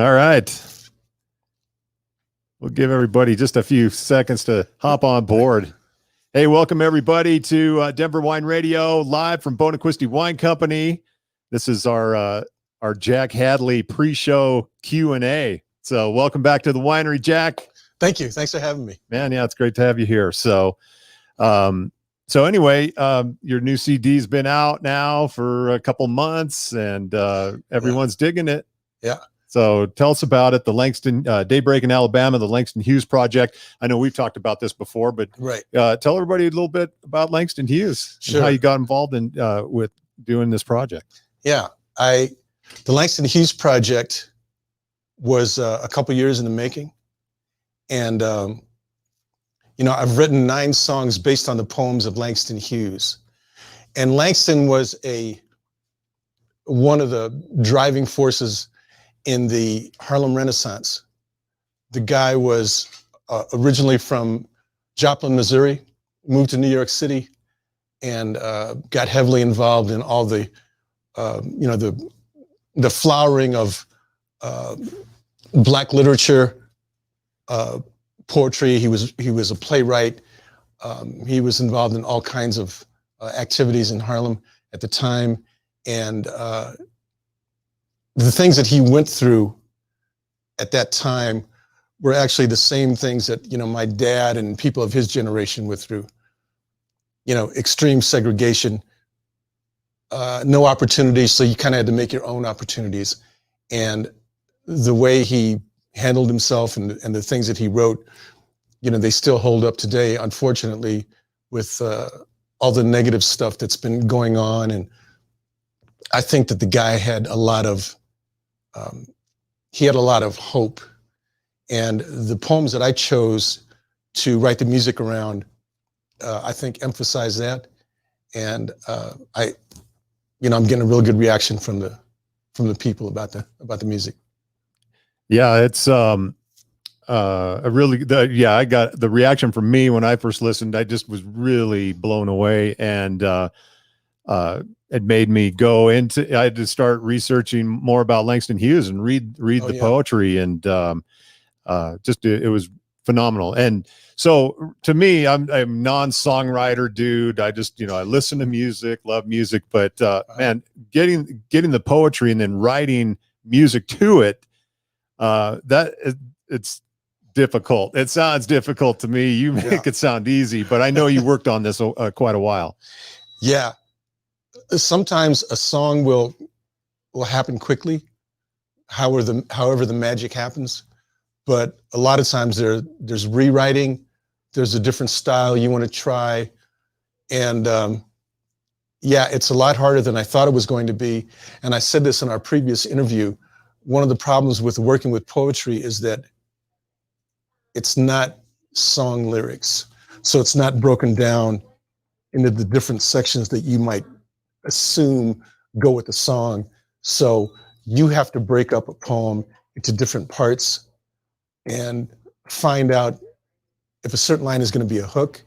All right. We'll give everybody just a few seconds to hop on board. Hey, welcome everybody to Denver Wine Radio, live from Bonaquisti Wine Company. This is our Jack Hadley pre-show Q&A. So welcome back to the winery, Jack. Thank you. Thanks for having me. Man, yeah, it's great to have you here. So anyway, your new CD's been out now for a couple months, and everyone's digging it. Yeah. So tell us about it, the Langston, Daybreak in Alabama, the Langston Hughes project. I know we've talked about this before, but tell everybody a little bit about Langston Hughes and how you got involved in with doing this project. Yeah, the Langston Hughes project was a couple years in the making. And, you know, I've written 9 songs based on the poems of Langston Hughes. And Langston was one of the driving forces in the Harlem Renaissance. The guy was originally from Joplin, Missouri, moved to New York City, and got heavily involved in all the, you know, the flowering of Black literature, poetry. He was a playwright. He was involved in all kinds of activities in Harlem at the time, and the things that he went through at that time were actually the same things that, you know, my dad and people of his generation went through. You know, extreme segregation, no opportunities, so you kind of had to make your own opportunities. And the way he handled himself and the things that he wrote, you know, they still hold up today, unfortunately, with all the negative stuff that's been going on. And I think that the guy had a lot of hope. And the poems that I chose to write the music around, I think emphasize that. And I'm getting a real good reaction from the people about the music. Yeah, it's I got the reaction from me when I first listened. I just was really blown away, and it made me go into. I had to start researching more about Langston Hughes and read the poetry, and it was phenomenal. And so to me, I'm a non-songwriter dude. I just, I listen to music, love music, but man, getting the poetry and then writing music to it, it's difficult. It sounds difficult to me. You make it sound easy, but I know you worked on this quite a while. Yeah. Sometimes a song will happen quickly, however the magic happens. But a lot of times there's rewriting, there's a different style you want to try. And it's a lot harder than I thought it was going to be. And I said this in our previous interview. One of the problems with working with poetry is that it's not song lyrics. So it's not broken down into the different sections that you might assume go with the song. So you have to break up a poem into different parts and find out if a certain line is going to be a hook,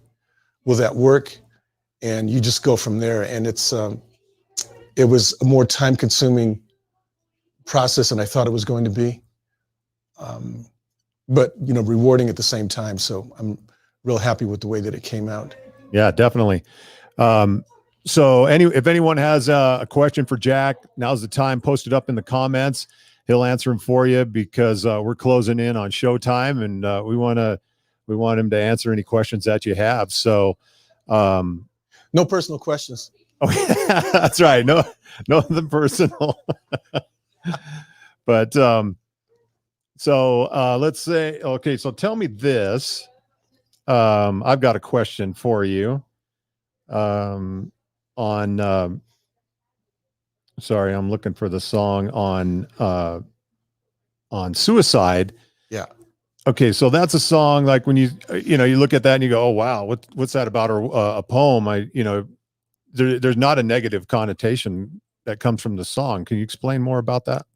will that work? And you just go from there. And it was a more time-consuming process than I thought it was going to be, but rewarding at the same time. So I'm real happy with the way that it came out. Yeah, definitely. So if anyone has a question for Jack, now's the time. Post it up in the comments. He'll answer them for you, because we're closing in on showtime, and we want him to answer any questions that you have. So, no personal questions. Okay, that's right. No, nothing personal. But let's say, okay. So tell me this. I've got a question for you. Sorry, I'm looking for the song on suicide. Yeah. Okay, so that's a song like when you look at that and you go, oh wow, what's that about? Or a poem? There's not a negative connotation that comes from the song. Can you explain more about that?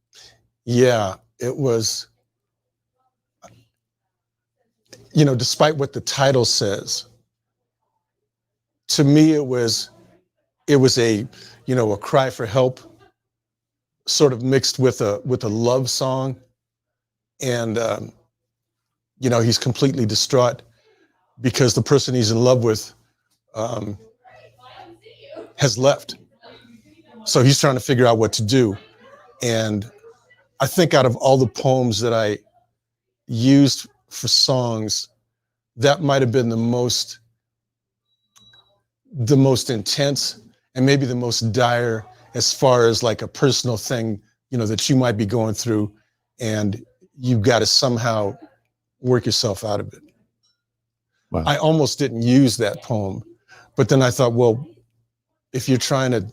Yeah, it was. Despite what the title says, to me it was a cry for help, sort of mixed with a love song. and he's completely distraught because the person he's in love with has left. So he's trying to figure out what to do. And I think out of all the poems that I used for songs, that might have been the most intense and maybe the most dire as far as like a personal thing, that you might be going through, and you've got to somehow work yourself out of it. Wow. I almost didn't use that poem, but then I thought, well, if you're trying to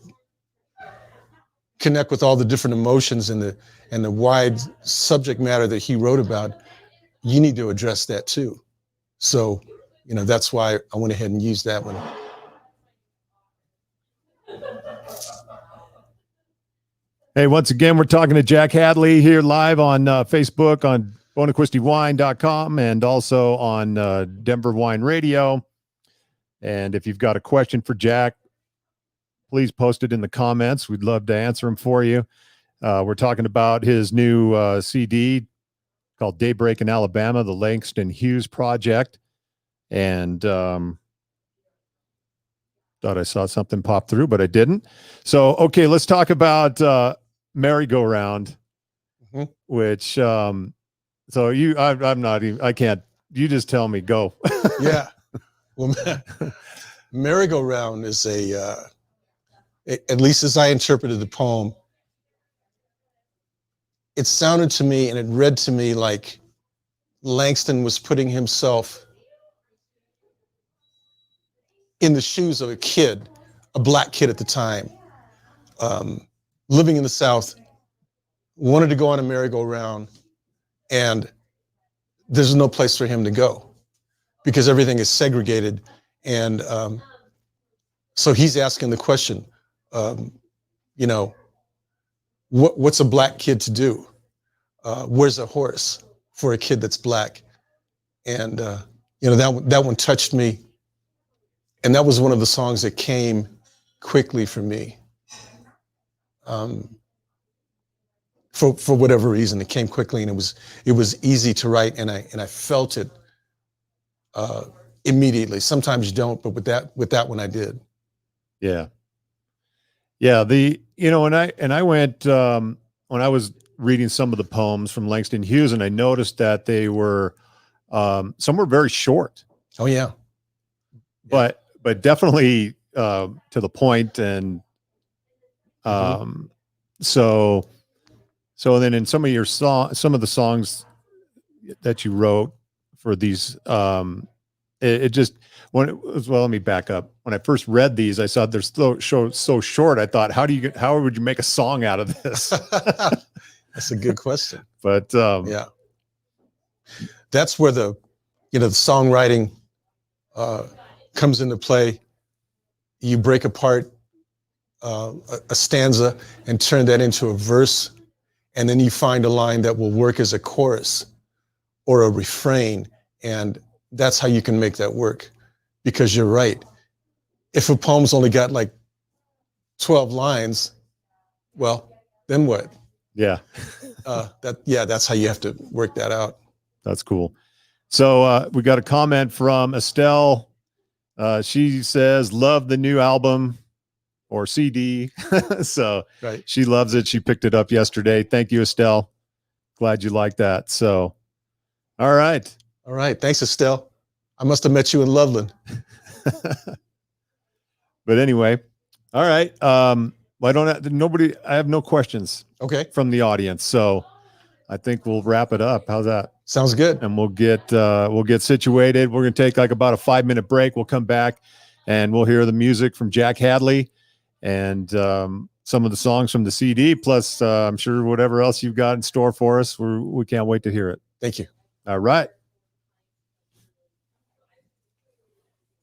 connect with all the different emotions and the wide subject matter that he wrote about, you need to address that too. So, that's why I went ahead and used that one. Hey, once again, we're talking to Jack Hadley here live on Facebook, on bonaquistywine.com, and also on Denver Wine Radio. And if you've got a question for Jack, please post it in the comments. We'd love to answer them for you. We're talking about his new CD called Daybreak in Alabama, the Langston Hughes Project. And thought I saw something pop through, but I didn't. So, okay, let's talk about Merry-Go-Round, which, I'm not even, I can't, you just tell me, go. Yeah. Well, Merry-Go-Round is at least as I interpreted the poem, it sounded to me and it read to me like Langston was putting himself in the shoes of a kid, a black kid at the time, living in the South, wanted to go on a merry-go-round, and there's no place for him to go because everything is segregated. And so he's asking the question, what's a black kid to do? Where's a horse for a kid that's black? And that one touched me. And that was one of the songs that came quickly for me. For whatever reason, it came quickly, and it was easy to write, and I felt it immediately. Sometimes you don't, but with that one I did. Yeah. Yeah. When I went, when I was reading some of the poems from Langston Hughes, and I noticed that they were, some were very short. Oh yeah. But definitely, to the point. And, so then in some of the songs that you wrote for these, it just, let me back up. When I first read these, I saw they're so short. I thought, how would you make a song out of this? That's a good question. But yeah, that's where the songwriting comes into play. You break apart a stanza and turn that into a verse, and then you find a line that will work as a chorus or a refrain, and that's how you can make that work. Because you're right, if a poem's only got like 12 lines, well, then what? Yeah. That's how you have to work that out. That's cool. So we got a comment from Estelle. She says, love the new album or CD. So right. She loves it. She picked it up yesterday. Thank you, Estelle. Glad you like that. So, all right. All right. Thanks, Estelle. I must have met you in Loveland. But anyway, all right. I have no questions. Okay. From the audience. So I think we'll wrap it up. How's that? Sounds good. And we'll get situated. We're going to take like about a 5-minute break. We'll come back and we'll hear the music from Jack Hadley and some of the songs from the CD. Plus, I'm sure whatever else you've got in store for us, we can't wait to hear it. Thank you. All right.